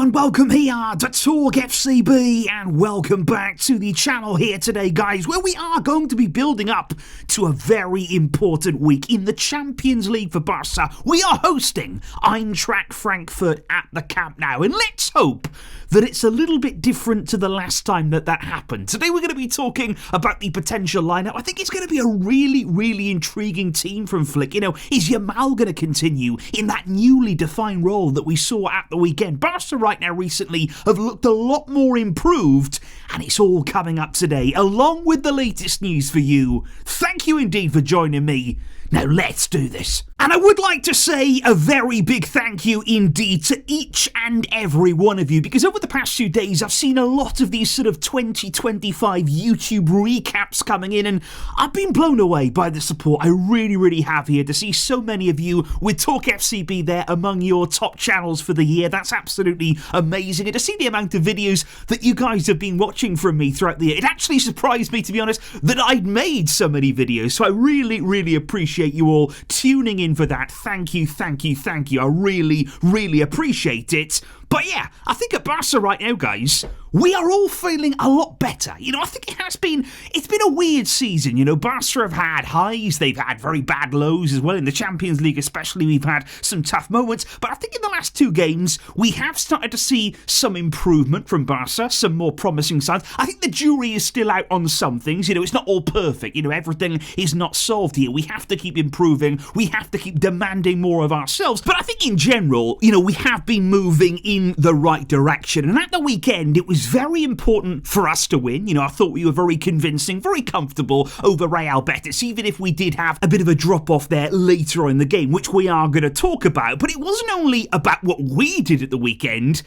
everyone, welcome here to TalkFCB and welcome back to the channel here today, guys, where we are going to be building up to a very important week in the Champions League for Barca. We are hosting Eintracht Frankfurt at the Camp Nou, and let's hope that it's a little bit different to the last time that happened. Today we're going to be talking about the potential lineup. I think it's going to be a really intriguing team from Flick. You know, is Yamal going to continue in that newly defined role that we saw at the weekend? Barca right now recently have looked a lot more improved, and it's all coming up today, along with the latest news for you. Thank you indeed for joining me. Now let's do this. And I would like to say a very big thank you indeed to each and every one of you, because over the past few days I've seen a lot of these sort of 2025 YouTube recaps coming in, and I've been blown away by the support I really have here. To see so many of you with TalkFCB there among your top channels for the year, that's absolutely amazing. And to see the amount of videos that you guys have been watching from me throughout the year, it actually surprised me, to be honest, that I'd made so many videos. So I really appreciate you all tuning in for that. Thank you. I really appreciate it. But yeah, I think at Barca right now, guys, we are all feeling a lot better. You know, I think it's been a weird season. You know, Barca have had highs, they've had very bad lows as well. In the Champions League especially, we've had some tough moments. But I think in the last two games, we have started to see some improvement from Barca, some more promising signs. I think the jury is still out on some things. You know, it's not all perfect. You know, everything is not solved here. We have to keep improving. We have to keep demanding more of ourselves. But I think in general, you know, we have been moving in the right direction. And at the weekend, it was very important for us to win. You know, I thought we were very convincing, very comfortable over Real Betis, even if we did have a bit of a drop-off there later on in the game, which we are going to talk about. But it wasn't only about what we did at the weekend.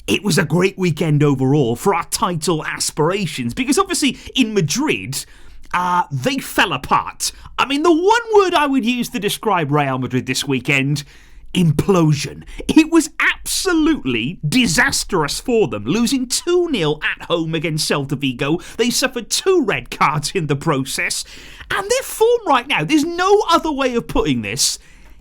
It was a great weekend overall for our title aspirations, because obviously in Madrid, they fell apart. I mean, the one word I would use to describe Real Madrid this weekend: implosion. It was absolutely disastrous for them, losing 2-0 at home against Celta Vigo. They suffered 2 red cards in the process, and their form right now, there's no other way of putting this,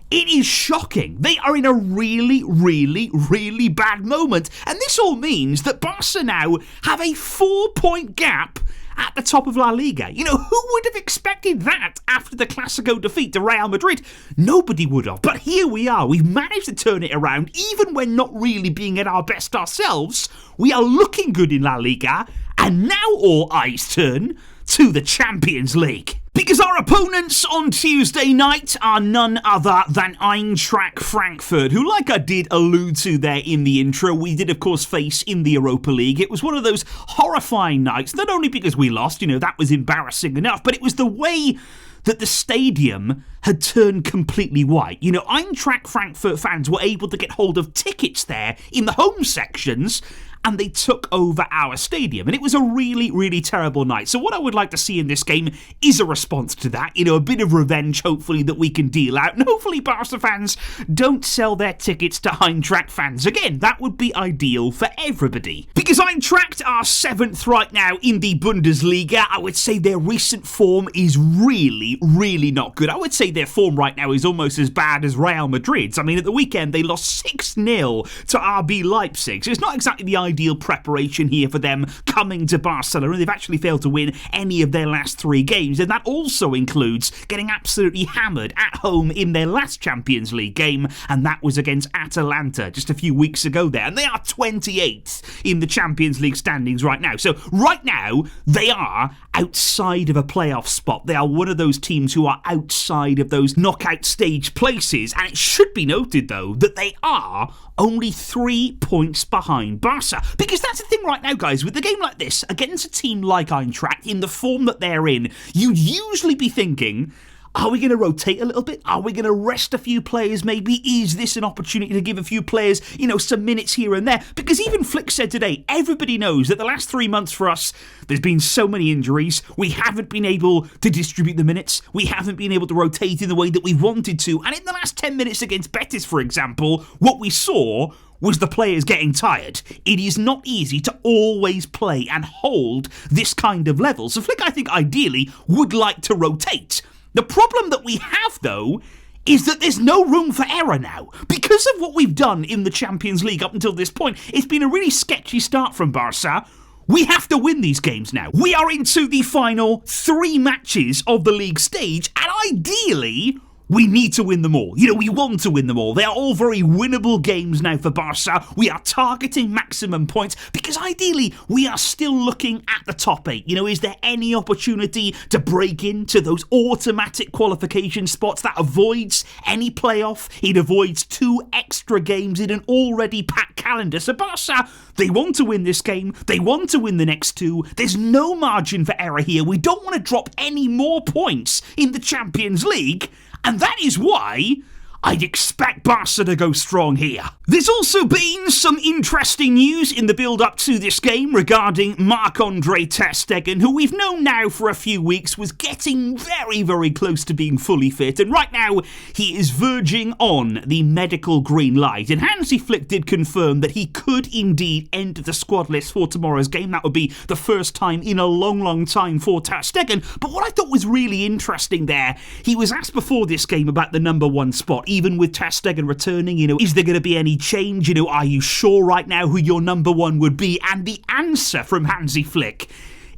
it is shocking. They are in a really bad moment, and this all means that Barca now have a 4-point gap at the top of La Liga. You know, who would have expected that after the Clásico defeat to Real Madrid? Nobody would have. But here we are. We've managed to turn it around, even when not really being at our best ourselves. We are looking good in La Liga, and now all eyes turn to the Champions League. Because our opponents on Tuesday night are none other than Eintracht Frankfurt, who, like I did allude to there in the intro, we did of course face in the Europa League. It was one of those horrifying nights, not only because we lost, you know, that was embarrassing enough, but it was the way that the stadium had turned completely white. You know, Eintracht Frankfurt fans were able to get hold of tickets there in the home sections, and they took over our stadium. And it was a really terrible night. So what I would like to see in this game is a response to that. You know, a bit of revenge, hopefully, that we can deal out. And hopefully Barca fans don't sell their tickets to Eintracht fans again. That would be ideal for everybody. Because Eintracht are 7th right now in the Bundesliga. I would say their recent form is really not good. I would say their form right now is almost as bad as Real Madrid's. I mean, at the weekend, they lost 6-0 to RB Leipzig. So it's not exactly the ideal preparation here for them coming to Barcelona. They've actually failed to win any of their last 3 games, and that also includes getting absolutely hammered at home in their last Champions League game, and that was against Atalanta just a few weeks ago there, and they are 28th in the Champions League standings right now. So right now, they are outside of a playoff spot. They are one of those teams who are outside of those knockout stage places, and it should be noted, though, that they are only 3 points behind Barca. Because that's the thing right now, guys, with a game like this, against a team like Eintracht, in the form that they're in, you'd usually be thinking, are we going to rotate a little bit? Are we going to rest a few players maybe? Is this an opportunity to give a few players, you know, some minutes here and there? Because even Flick said today, everybody knows that the last 3 months for us, there's been so many injuries. We haven't been able to distribute the minutes. We haven't been able to rotate in the way that we wanted to. And in the last 10 minutes against Betis, for example, what we saw was the players getting tired. It is not easy to always play and hold this kind of level. So Flick, I think, ideally would like to rotate. The problem that we have, though, is that there's no room for error now. Because of what we've done in the Champions League up until this point, it's been a really sketchy start from Barca. We have to win these games now. We are into the final 3 matches of the league stage, and ideally, we need to win them all. We want to win them all. They are all very winnable games now for Barca. We are targeting maximum points because ideally we are still looking at the top 8. Is there any opportunity to break into those automatic qualification spots that avoids any playoff? It avoids 2 extra games in an already packed calendar. So Barca, they want to win this game. They want to win the next 2. There's no margin for error here. We don't want to drop any more points in the Champions League. And that is why I'd expect Barca to go strong here. There's also been some interesting news in the build-up to this game regarding Marc-Andre ter Stegen, who we've known now for a few weeks was getting very, very close to being fully fit. And right now, he is verging on the medical green light. And Hansi Flick did confirm that he could indeed enter the squad list for tomorrow's game. That would be the first time in a long, long time for ter Stegen. But what I thought was really interesting there, he was asked before this game about the number 1 spot. Even with ter Stegen returning, is there going to be any change? Are you sure right now who your number 1 would be? And the answer from Hansi Flick,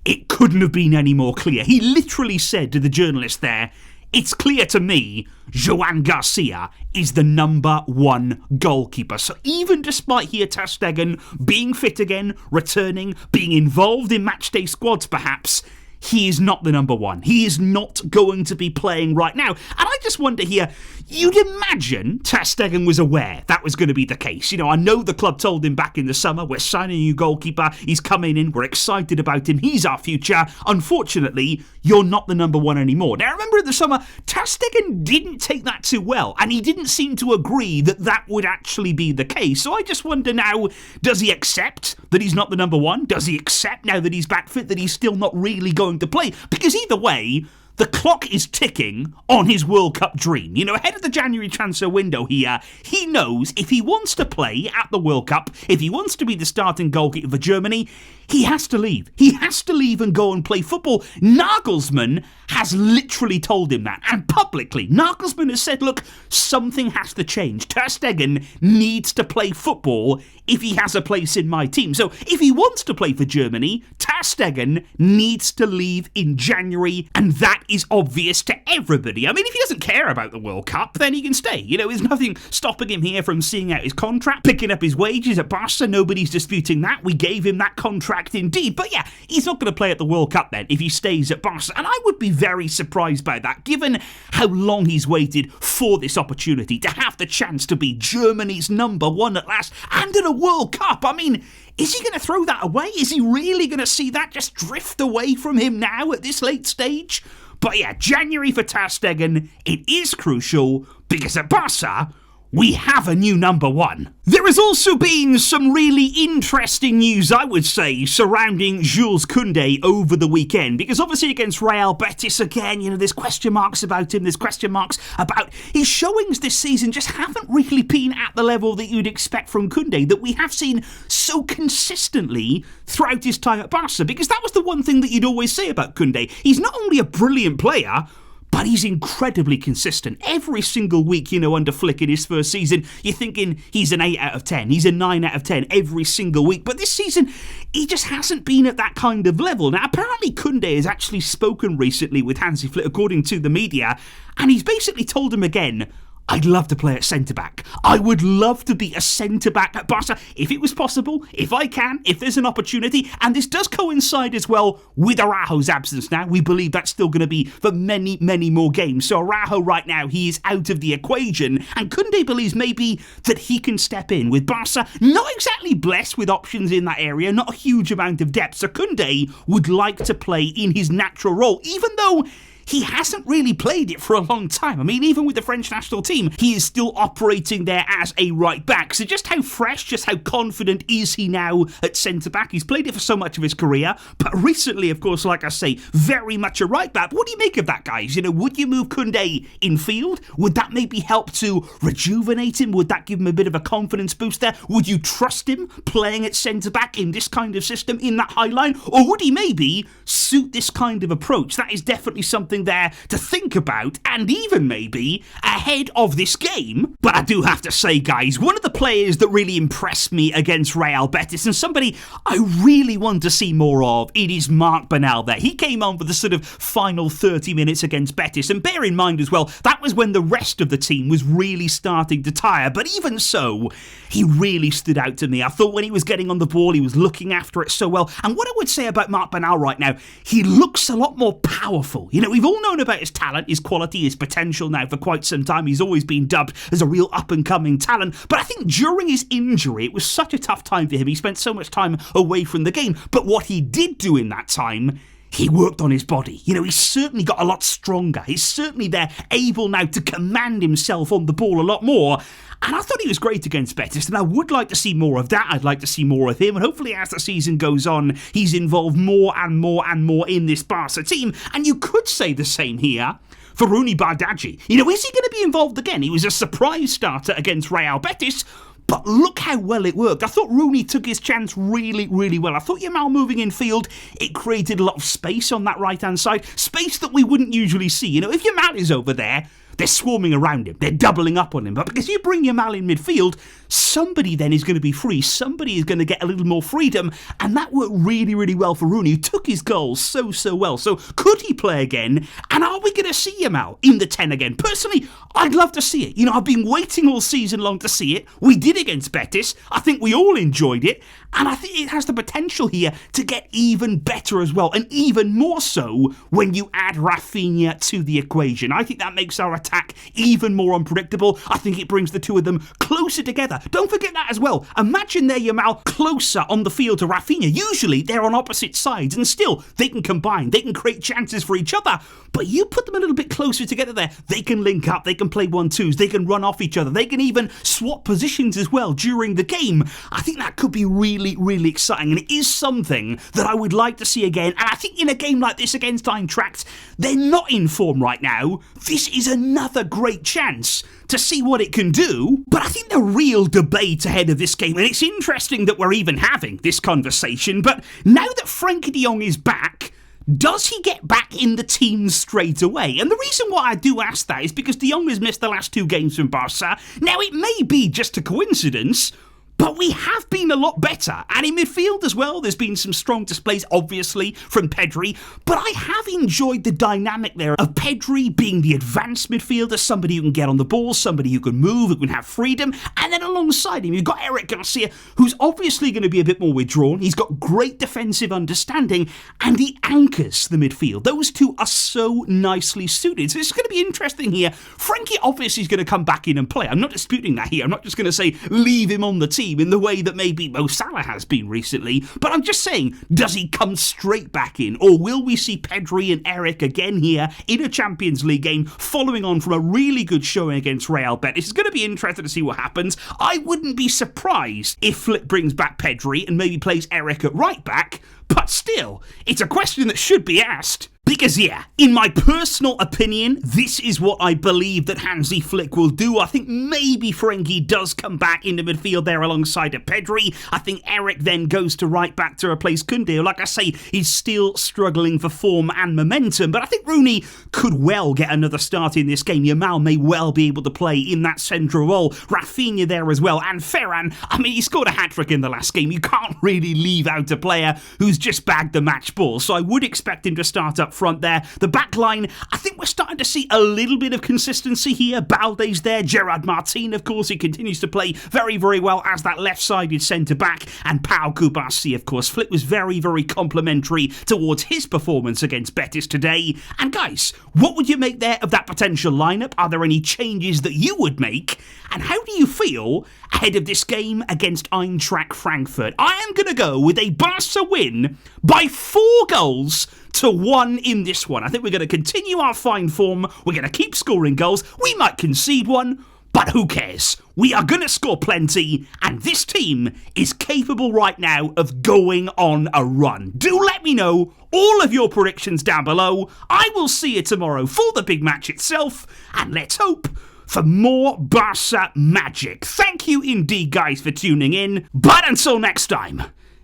it couldn't have been any more clear. He literally said to the journalist there, "It's clear to me, Joan Garcia is the number 1 goalkeeper." So even despite here ter Stegen being fit again, returning, being involved in matchday squads perhaps, he is not the number 1. He is not going to be playing right now. And I just wonder here, you'd imagine ter Stegen was aware that was going to be the case. I know the club told him back in the summer, we're signing a new goalkeeper, he's coming in, we're excited about him, he's our future. Unfortunately, you're not the number 1 anymore. Now, I remember in the summer, ter Stegen didn't take that too well, and he didn't seem to agree that that would actually be the case. So I just wonder now, does he accept that he's not the number 1? Does he accept now that he's back fit that he's still not really going to play? Because either way, the clock is ticking on his World Cup dream. Ahead of the January transfer window here, he knows if he wants to play at the World Cup, if he wants to be the starting goalkeeper for Germany, he has to leave. He has to leave and go and play football. Nagelsmann has literally told him that. And publicly, Nagelsmann has said, look, something has to change. Ter Stegen needs to play football if he has a place in my team. So if he wants to play for Germany, ter Stegen needs to leave in January. And that is obvious to everybody. I mean, if he doesn't care about the World Cup, then he can stay. There's nothing stopping him here from seeing out his contract, picking up his wages at Barca. Nobody's disputing that. We gave him that contract indeed. But yeah, he's not going to play at the World Cup then if he stays at Barca. And I would be very surprised by that, given how long he's waited for this opportunity to have the chance to be Germany's number 1 at last and at a World Cup. I mean, is he going to throw that away? Is he really going to see that just drift away from him now at this late stage? But yeah, January for ter Stegen, it is crucial because at Barca, we have a new number 1. There has also been some really interesting news, I would say, surrounding Jules Koundé over the weekend. Because obviously against Real Betis, again, there's question marks about him. There's question marks about his showings this season just haven't really been at the level that you'd expect from Koundé, that we have seen so consistently throughout his time at Barca. Because that was the one thing that you'd always say about Koundé. He's not only a brilliant player, but he's incredibly consistent. Every single week, under Flick in his first season, you're thinking he's an 8 out of 10, he's a 9 out of 10 every single week. But this season, he just hasn't been at that kind of level. Now, apparently Koundé has actually spoken recently with Hansi Flick, according to the media, and he's basically told him again, I'd love to play at centre-back. I would love to be a centre-back at Barca if it was possible, if I can, if there's an opportunity. And this does coincide as well with Araujo's absence now. We believe that's still going to be for many, many more games. So Araujo right now, he is out of the equation. And Koundé believes maybe that he can step in with Barca. Not exactly blessed with options in that area, not a huge amount of depth. So Koundé would like to play in his natural role, even though he hasn't really played it for a long time. I mean, even with the French national team, he is still operating there as a right back. So just how fresh, just how confident is he now at centre-back? He's played it for so much of his career, but recently, of course, like I say, very much a right back. What do you make of that, guys? You know, would you move Koundé in field? Would that maybe help to rejuvenate him? Would that give him a bit of a confidence boost there? Would you trust him playing at centre-back in this kind of system, in that high line? Or would he maybe suit this kind of approach. That is definitely something there to think about, and even maybe ahead of this game. But I do have to say, guys, one of the players that really impressed me against Real Betis, and somebody I really want to see more of, it is Marc Bernal there. He came on for the sort of final 30 minutes against Betis, and bear in mind as well, that was when the rest of the team was really starting to tire, but even so, he really stood out to me. I thought when he was getting on the ball, he was looking after it so well, and what I would say about Marc Bernal right now, he looks a lot more powerful. You know, we've all known about his talent, his quality, his potential now for quite some time. He's always been dubbed as a real up-and-coming talent, but I think during his injury, it was such a tough time for him. He spent so much time away from the game, but what he did do in that time, he worked on his body. You know, he's certainly got a lot stronger. He's certainly there, able now to command himself on the ball a lot more. And I thought he was great against Betis, and I would like to see more of that. I'd like to see more of him, and hopefully as the season goes on, he's involved more and more and more in this Barca team. And you could say the same here for Rooney Bardghji. You know, is he going to be involved again? He was a surprise starter against Real Betis, but look how well it worked. I thought Rooney took his chance really, really well. I thought Yamal moving in field, it created a lot of space on that right-hand side, space that we wouldn't usually see. You know, if Yamal is over there, they're swarming around him. They're doubling up on him. But because you bring Yamal in midfield, somebody then is going to be free. Somebody is going to get a little more freedom. And that worked really, really well for Rooney, who took his goals so, so well. So could he play again? And are we going to see Yamal in the 10 again? Personally, I'd love to see it. You know, I've been waiting all season long to see it. We did against Betis. I think we all enjoyed it. And I think it has the potential here to get even better as well. And even more so when you add Raphinha to the equation. I think that makes our attack even more unpredictable. I think it brings the two of them closer together. Don't forget that as well. Imagine their Yamal closer on the field to Raphinha. Usually they're on opposite sides and still they can combine. They can create chances for each other. But you put them a little bit closer together there. They can link up. They can play 1-2s. They can run off each other. They can even swap positions as well during the game. I think that could be really, really exciting. And it is something that I would like to see again. And I think in a game like this against Eintracht, they're not in form right now. This is another great chance to see what it can do. But I think the real debate ahead of this game, and it's interesting that we're even having this conversation, but now that Frenkie de Jong is back, does he get back in the team straight away? And the reason why I do ask that is because de Jong has missed the last 2 games from Barca. Now, it may be just a coincidence, but we have been a lot better. And in midfield as well, there's been some strong displays, obviously, from Pedri. But I have enjoyed the dynamic there of Pedri being the advanced midfielder, somebody who can get on the ball, somebody who can move, who can have freedom. And then alongside him, you've got Eric Garcia, who's obviously going to be a bit more withdrawn. He's got great defensive understanding, and he anchors the midfield. Those two are so nicely suited. So it's going to be interesting here. Frenkie obviously is going to come back in and play. I'm not disputing that here. I'm not just going to say leave him on the team in the way that maybe Mo Salah has been recently, but I'm just saying, does he come straight back in, or will we see Pedri and Eric again here in a Champions League game, following on from a really good showing against Real Betis? It's going to be interesting to see what happens. I wouldn't be surprised if Flick brings back Pedri and maybe plays Eric at right back, but still, it's a question that should be asked. Because, yeah, in my personal opinion, this is what I believe that Hansi Flick will do. I think maybe Frenkie does come back into midfield there alongside of Pedri. I think Eric then goes to right back to replace Koundé. Like I say, he's still struggling for form and momentum, but I think Rooney could well get another start in this game. Yamal may well be able to play in that central role. Raphinha there as well. And Ferran, I mean, he scored a hat-trick in the last game. You can't really leave out a player who's just bagged the match ball, so I would expect him to start up front there. The back line, I think we're starting to see a little bit of consistency here. Balde's there, Gerard Martin, of course, he continues to play very, very well as that left-sided centre-back, and Pau Kubasi, of course. Flick was very, very complimentary towards his performance against Betis today. And guys, what would you make there of that potential lineup? Are there any changes that you would make? And how do you feel ahead of this game against Eintracht Frankfurt? I am going to go with a Barca win by 4-1 in this one. I think we're going to continue our fine form. We're going to keep scoring goals. We might concede one, but who cares? We are going to score plenty, and this team is capable right now of going on a run. Do let me know all of your predictions down below. I will see you tomorrow for the big match itself, and let's hope for more Barca magic. Thank you indeed, guys, for tuning in. But until next time,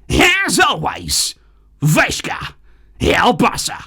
as always, Veshka El Barça.